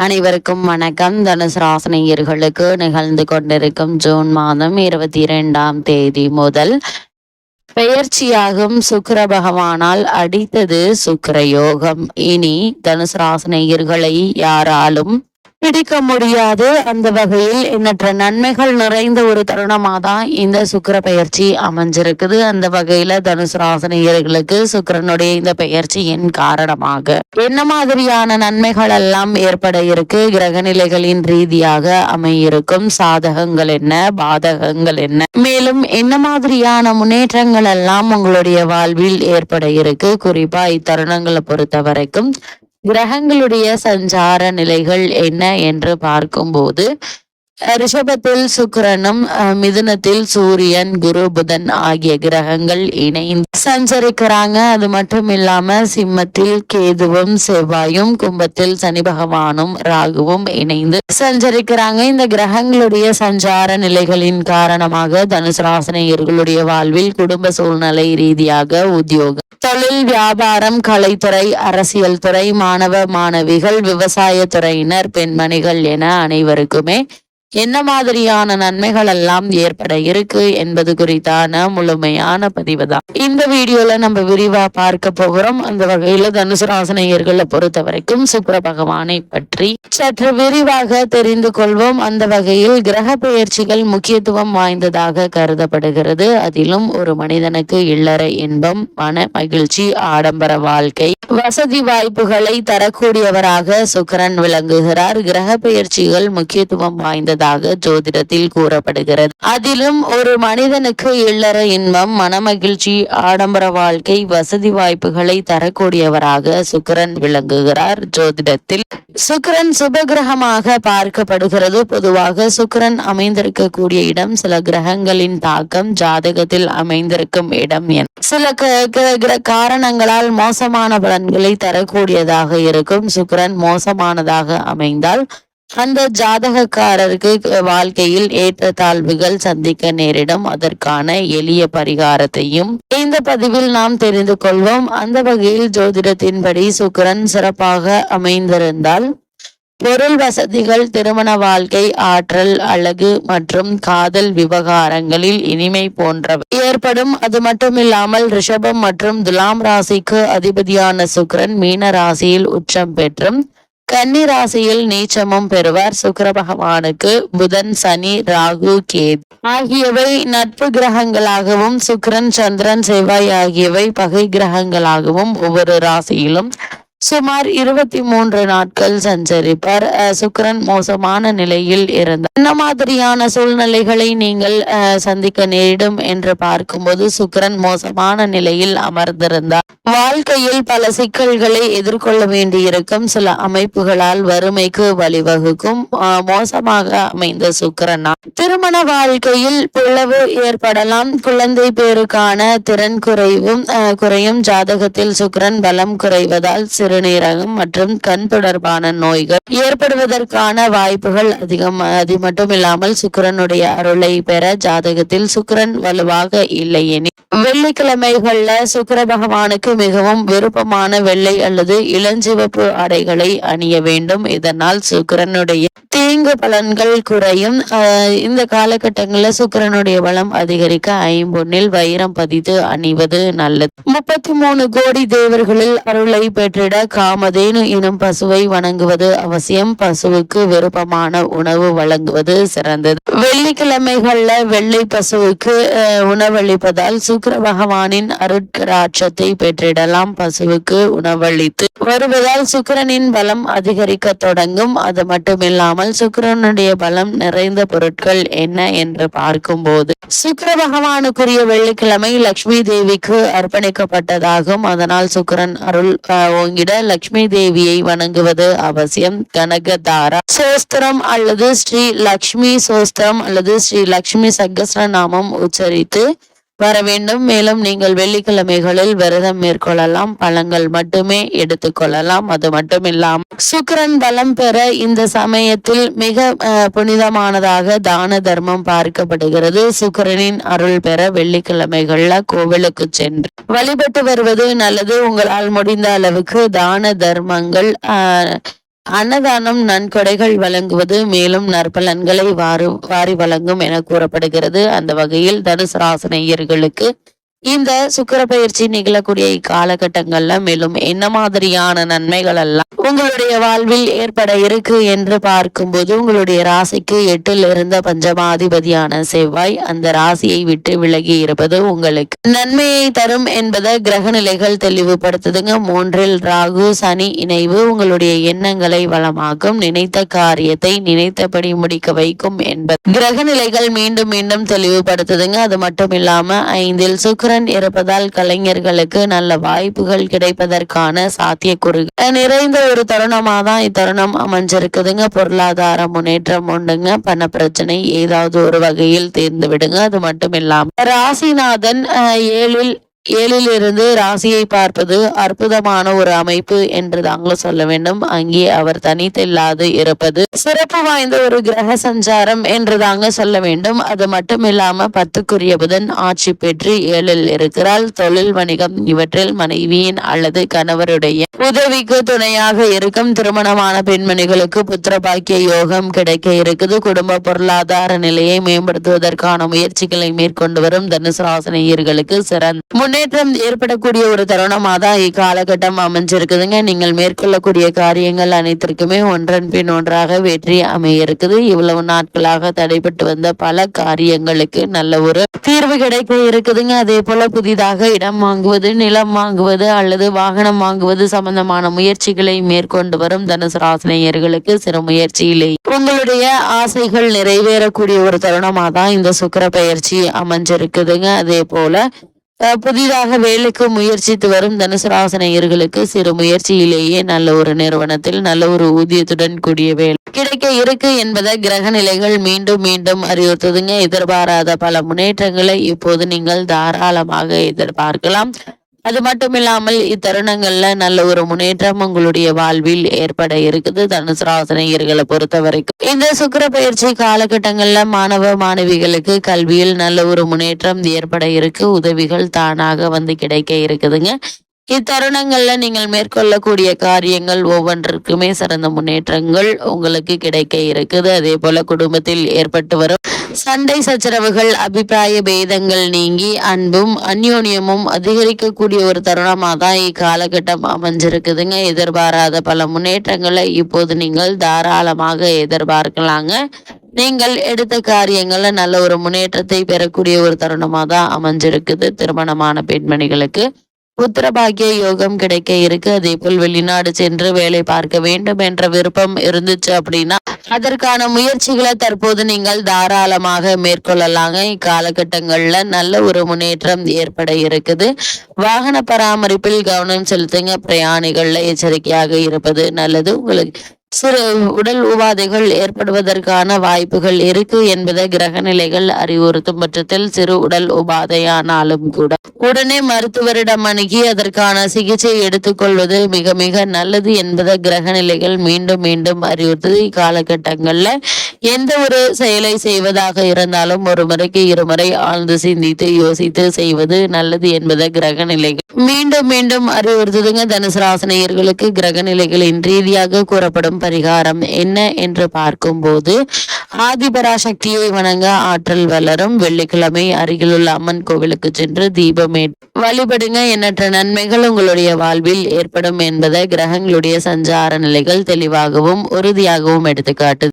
அனைவருக்கும் வணக்கம். தனுசு ராசினியர்களுக்கு நிகழ்ந்து கொண்டிருக்கும் ஜூன் மாதம் 22ஆம் தேதி முதல் பெயர்ச்சியாகும் சுக்கிர பகவானால் அடித்தது சுக்கிர யோகம். இனி தனுசு ராசினியர்களை யாராலும் பிடிக்க முடியாது. அந்த வகையில் எண்ணற்ற நன்மைகள் நிறைந்த ஒரு தருணமாக தான் இந்த சுக்கிர பெயர்ச்சி அமைஞ்சிருக்குது. அந்த வகையில தனுசு ராசினியர்களுக்கு சுக்கிரனுடைய இந்த பெயர்ச்சியின் காரணமாக என்ன மாதிரியான நன்மைகள் எல்லாம் ஏற்பட இருக்கு, கிரக நிலைகளின் ரீதியாக அமையிருக்கும் சாதகங்கள் என்ன, பாதகங்கள் என்ன, மேலும் என்ன மாதிரியான முன்னேற்றங்கள் எல்லாம் உங்களுடைய வாழ்வில் ஏற்பட இருக்கு. குறிப்பா இத்தருணங்களை பொறுத்த வரைக்கும் கிரகங்களுடைய சஞ்சார நிலைகள் என்ன என்று பார்க்கும்போது ரிஷபத்தில் சுக்கிரனும் மிதுனத்தில் சூரியன், குரு, புதன் ஆகிய கிரகங்கள் இணைந்து சஞ்சரிக்கிறாங்க. அது மட்டும் இல்லாம சிம்மத்தில் கேதுவும் செவ்வாயும், கும்பத்தில் சனி பகவானும் ராகுவும் இணைந்து சஞ்சரிக்கிறாங்க. இந்த கிரகங்களுடைய சஞ்சார நிலைகளின் காரணமாக தனுசு ராசினியர்களுடைய வாழ்வில் குடும்ப சூழ்நிலை ரீதியாக உத்தியோகம், தொழில், வியாபாரம், கலைத்துறை, அரசியல் துறை, மாணவ மாணவிகள், விவசாய துறையினர், பெண்மணிகள் என அனைவருக்குமே என்ன மாதிரியான நன்மைகள் எல்லாம் ஏற்பட இருக்கு என்பது குறித்தான முழுமையான பதிவு தான் இந்த வீடியோல நம்ம விரிவா பார்க்க போகிறோம். அந்த வகையில தனுசு ராசினியர்களை பொறுத்த வரைக்கும் சுக்கிர பகவானை பற்றி சற்று விரிவாக தெரிந்து கொள்வோம். அந்த வகையில் கிரக பெயர்ச்சிகள் முக்கியத்துவம் வாய்ந்ததாக கருதப்படுகிறது. அதிலும் ஒரு மனிதனுக்கு இல்லற இன்பம், மன மகிழ்ச்சி, ஆடம்பர வாழ்க்கை, வசதி வாய்ப்புகளை தரக்கூடியவராக சுக்கிரன் விளங்குகிறார். கிரக பெயர்ச்சிகள் முக்கியத்துவம் வாய்ந்தது ஜோதிடத்தில் கூறப்படுகிறது. அதிலும் ஒரு மனிதனுக்கு இல்லற இன்பம், மனமகிழ்ச்சி, ஆடம்பர வாழ்க்கை, வசதி வாய்ப்புகளை தரக்கூடியவராக சுக்கிரன் விளங்குகிறார். ஜோதிடத்தில் சுக்கிரன் சுபகிரகமாக பார்க்கப்படுகிறது. பொதுவாக சுக்கிரன் அமைந்திருக்கக்கூடிய இடம் சில கிரகங்களின் தாக்கம் ஜாதகத்தில் அமைந்திருக்கும் இடம் என சில காரணங்களால் மோசமான பலன்களை தரக்கூடியதாக இருக்கும். சுக்கிரன் மோசமானதாக அமைந்தால் அந்த ஜாதகக்காரருக்கு வாழ்க்கையில் ஏற்றத்தாழ்வுகள் சந்திக்க நேரிடும். அதற்கான எளிய பரிகாரத்தையும் இந்த பதிவில் நாம் தெரிந்து கொள்வோம். அந்த வகையில் ஜோதிடத்தின்படி சுக்கிரன் சிறப்பாக அமைந்திருந்தால் பொருள் வசதிகள், திருமண வாழ்க்கை, ஆற்றல், அழகு மற்றும் காதல் விவகாரங்களில் இனிமை போன்றவை ஏற்படும். அது மட்டுமில்லாமல் ரிஷபம் மற்றும் துலாம் ராசிக்கு அதிபதியான சுக்கிரன் மீன ராசியில் உச்சம் பெற்றும் கன்னி ராசியில் நீச்சமும் பெறுவார். சுக்கிர பகவானுக்கு புதன், சனி, ராகு, கேது ஆகியவை நட்பு கிரகங்களாகவும் சுக்கிரன், சந்திரன், செவ்வாய் ஆகியவை பகை கிரகங்களாகவும் ஒவ்வொரு ராசியிலும் சுமார் 23 நாட்கள் சஞ்சரிப்பார். சுக்கிரன் மோசமான நிலையில் இருந்தார். என்ன மாதிரியான சூழ்நிலைகளை நீங்கள் சந்திக்க நேரிடும் என்று பார்க்கும்போது சுக்கிரன் மோசமான நிலையில் அமர்ந்திருந்தார் வாழ்க்கையில் பல சிக்கல்களை எதிர்கொள்ள வேண்டியிருக்கும். சில அமைப்புகளால் வறுமைக்கு வழிவகுக்கும். மோசமாக அமைந்த சுக்கிரனா திருமண வாழ்க்கையில் பிளவு ஏற்படலாம். குழந்தை பேருக்கான திறன் குறையும். ஜாதகத்தில் சுக்கிரன் பலம் குறைவதால் சிறுநீரகம் மற்றும் கண் தொடர்பான நோய்கள் ஏற்படுவதற்கான வாய்ப்புகள் அதிகம். அது மட்டும் இல்லாமல் சுக்கிரனுடைய அருளை பெற ஜாதகத்தில் சுக்கிரன் வலுவாக இல்லை எனில் வெள்ளிக்கிழமைகள்ல சுக்கிர பகவானுக்கு மிகவும் விருப்பமான வெள்ளை அல்லது இளஞ்சிவப்பு ஆடைகளை அணிய வேண்டும். இதனால் சுக்கிரனுடைய தீங்கு பலன்கள் குறையும். இந்த காலகட்டங்களில் சுக்கிரனுடைய பலம் அதிகரிக்க ஐம்பொன்னில் வைரம் பதித்து அணிவது நல்லது. 33 கோடி தேவர்களில் அருளை பெற்றிட காமதேனு எனும் பசுவை வணங்குவது அவசியம். பசுவுக்கு விருப்பமான உணவு வழங்குவது சிறந்தது. வெள்ளிக்கிழமைகள்ல வெள்ளை பசுவுக்கு உணவளிப்பதால் சுக்கிர பகவானின் அருட்கடாட்சத்தை பெற்றிடலாம். பசுவுக்கு உணவளித்து வருவதால் சுக்கிரனின் பலம் அதிகரிக்க தொடங்கும். அது மட்டுமில்லாமல் சுக்கிரனுடைய பலம் நிறைந்த பொருட்கள் என்ன என்று பார்க்கும்போது சுக்கிர பகவானுக்குரிய வெள்ளிக்கிழமை லட்சுமி தேவிக்கு அர்ப்பணிக்கப்பட்டதாகும். அதனால் சுக்கிரன் அருள் ஓங்கிட லட்சுமி தேவியை வணங்குவது அவசியம். கனகதாரா சோஸ்திரம் அல்லது ஸ்ரீ லக்ஷ்மி சோஸ்திரம் அல்லது ஸ்ரீ லக்ஷ்மி சகஸ்ரநாமம் உச்சரித்து வர வேண்டும். மேலும் நீங்கள் வெள்ளிக்கிழமைகளில் விரதம் மேற்கொள்ளலாம். பழங்கள் மட்டுமே எடுத்துக்கொள்ளலாம். அது மட்டும் இல்லாமல் சுக்கிரன் பலம் பெற இந்த சமயத்தில் மிக புனிதமானதாக தான தர்மம் பார்க்கப்படுகிறது. சுக்கிரனின் அருள் பெற வெள்ளிக்கிழமைகள்ல கோவிலுக்கு சென்று வழிபட்டு வருவது நல்லது. உங்களால் முடிந்த அளவுக்கு தான தர்மங்கள் அன்னதானம், நன்கொடைகள் வழங்குவது மேலும் நற்பலன்களை வாரி வழங்கும் என கூறப்படுகிறது. அந்த வகையில் தனுசு ராசி நேயர்களுக்கு இந்த சுக்கிர பயிற்சி நிகழக்கூடிய இக்காலகட்டங்கள்ல மேலும் என்ன மாதிரியான நன்மைகள் எல்லாம் உங்களுடைய வாழ்வில் ஏற்பட இருக்கு என்று பார்க்கும்போது, உங்களுடைய ராசிக்கு 8ல் இருந்த பஞ்சமாதிபதியான செவ்வாய் அந்த ராசியை விட்டு விலகி இருப்பது உங்களுக்கு நன்மையை தரும் என்பதை கிரக நிலைகள் தெளிவுபடுத்துதுங்க. 3ல் ராகு சனி இணைவு உங்களுடைய எண்ணங்களை வளமாக்கும், நினைத்த காரியத்தை நினைத்தபடி முடிக்க வைக்கும் என்பது கிரக நிலைகள் மீண்டும் மீண்டும் தெளிவுபடுத்துதுங்க. அது மட்டும் இல்லாம 5ல் சுக்கிரன் இருப்பதால் கலைஞர்களுக்கு நல்ல வாய்ப்புகள் கிடைப்பதற்கான சாத்தியக்கூறுகள் நிறைந்த ஒரு தருணமா தான் இத்தருணம் அமைஞ்சிருக்குதுங்க. பொருளாதார முன்னேற்றம் உண்டுங்க. பண பிரச்சனை ஏதாவது ஒரு வகையில் தீர்ந்து விடுங்க. அது மட்டும் இல்லாம ராசிநாதன் ஏழில் இருந்து ராசியை பார்ப்பது அற்புதமான ஒரு அமைப்பு என்று தாங்க சொல்ல வேண்டும். அங்கே அவர் தனித்தில்லாது இருப்பது சிறப்பு வாய்ந்த ஒரு கிரக சஞ்சாரம் என்று தாங்க சொல்ல வேண்டும். அது மட்டும் இல்லாம 10க்குரிய புதன் ஆட்சி பெற்று 7ல் இருக்கிறாள். தொழில், வணிகம் இவற்றில் மனைவியின் அல்லது கணவருடைய உதவிக்கு துணையாக இருக்கும். திருமணமான பெண்மணிகளுக்கு புத்திர பாக்கிய யோகம் கிடைக்க இருக்குது. குடும்ப பொருளாதார நிலையை மேம்படுத்துவதற்கான முயற்சிகளை மேற்கொண்டு வரும் தனுசு ராசி நேயர்களுக்கு சிறந்த முன்னேற்றம் ஏற்படக்கூடிய ஒரு தருணமாக தான் இக்காலகட்டம் அமைஞ்சிருக்குதுங்க. நீங்கள் மேற்கொள்ளக்கூடிய காரியங்கள் அனைத்திற்குமே ஒன்றன் பின் ஒன்றாக வெற்றி அமைய இருக்குது. இவ்வளவு நாட்களாக தடைபட்டு வந்த பல காரியங்களுக்கு நல்ல ஒரு தீர்வு கிடைக்க இருக்குதுங்க. அதே போல புதிதாக இடம் வாங்குவது, நிலம் வாங்குவது அல்லது வாகனம் வாங்குவது சம்பந்தமான முயற்சிகளை மேற்கொண்டு வரும் தனுசு ராசி நேயர்களுக்கு சிறு முயற்சியிலே உங்களுடைய ஆசைகள் நிறைவேறக்கூடிய ஒரு தருணமாக தான் இந்த சுக்கிர பயிற்சி அமைஞ்சிருக்குதுங்க. அதே போல புதிதாக வேலைக்கு முயற்சித்து வரும் தனுசு ராசி நேயர்களுக்கு சிறு முயற்சியிலேயே நல்ல ஒரு நிறுவனத்தில் நல்ல ஒரு ஊதியத்துடன் கூடிய வேலை கிடைக்க இருக்கு என்பதை கிரக நிலைகள் மீண்டும் மீண்டும் அறிவுறுத்துதுங்க. எதிர்பாராத பல முன்னேற்றங்களை இப்போது நீங்கள் தாராளமாக எதிர்பார்க்கலாம். அது மட்டும் இல்லாமல் இத்தருணங்கள்ல நல்ல ஒரு முன்னேற்றம் உங்களுடைய வாழ்வில் ஏற்பட இருக்குது. தனுசு ராசி நேயர்களை பொறுத்த வரைக்கும் இந்த சுக்கிர பயிற்சி காலகட்டங்கள்ல மாணவ மாணவிகளுக்கு கல்வியில் நல்ல ஒரு முன்னேற்றம் ஏற்பட இருக்கு. உதவிகள் தானாக வந்து கிடைக்க இருக்குதுங்க. இத்தருணங்கள்ல நீங்கள் மேற்கொள்ளக்கூடிய காரியங்கள் ஒவ்வொன்றிற்குமே சிறந்த முன்னேற்றங்கள் உங்களுக்கு கிடைக்க இருக்குது. அதே போல குடும்பத்தில் ஏற்பட்டு வரும் சண்டை சச்சரவுகள், அபிப்பிராய பேதங்கள் நீங்கி அன்பும் அந்யோன்யமும் அதிகரிக்கக்கூடிய ஒரு தருணமாக தான் இக்காலகட்டம் அமைஞ்சிருக்குதுங்க. எதிர்பாராத பல முன்னேற்றங்களை இப்போது நீங்கள் தாராளமாக எதிர்பார்க்கலாங்க. நீங்கள் எடுத்த காரியங்கள்ல நல்ல ஒரு முன்னேற்றத்தை பெறக்கூடிய ஒரு தருணமாக தான் அமைஞ்சிருக்குது. திருமணமான பெண்மணிகளுக்கு புத்திர பாக்கிய யோகம் கிடைக்க இருக்கு. அதே போல் வெளிநாடு சென்று வேலை பார்க்க வேண்டும் என்ற விருப்பம் இருந்துச்சு அப்படின்னா அதற்கான முயற்சிகளை தற்போது நீங்கள் தாராளமாக மேற்கொள்ளலாங்க. இக்காலகட்டங்கள்ல நல்ல ஒரு முன்னேற்றம் ஏற்பட இருக்குது. வாகன பராமரிப்பில் கவனம் செலுத்துங்க. பிரயாணிகள்ல எச்சரிக்கையாக இருப்பது நல்லது. உங்களுக்கு சிறு உடல் உபாதைகள் ஏற்படுவதற்கான வாய்ப்புகள் இருக்கு என்பதை கிரக நிலைகள் அறிவுறுத்தும் பட்சத்தில் சிறு உடல் உபாதையானாலும் கூட உடனே மருத்துவரிடம் அணுகி அதற்கான சிகிச்சை எடுத்துக்கொள்வது மிக மிக நல்லது என்பதை கிரக நிலைகள் மீண்டும் மீண்டும் அறிவுறுத்துது. இக்காலகட்டங்கள்ல எந்த ஒரு செயலை செய்வதாக இருந்தாலும் ஒரு முறைக்கு இருமுறை ஆழ்ந்து சிந்தித்து யோசித்து செய்வது நல்லது என்பதை கிரக நிலைகள் மீண்டும் மீண்டும் அறிவுறுத்துதுங்க. தனுசு ராசி நேயர்களுக்கு கிரக நிலைகளின் ரீதியாக கூறப்படும் பரிகாரம் என்ன என்று பார்க்கும்போது, ஆதிபராசக்தியை வணங்க ஆற்றல் வளரும். வெள்ளிக்கிழமை அருகிலுள்ள அம்மன் கோவிலுக்கு சென்று தீபமே வழிபடுங்க. எண்ணற்ற நன்மைகள் உங்களுடைய வாழ்வில் ஏற்படும் என்பதை கிரகங்களுடைய சஞ்சார நிலைகள் தெளிவாகவும் உறுதியாகவும் எடுத்துக்காட்டு.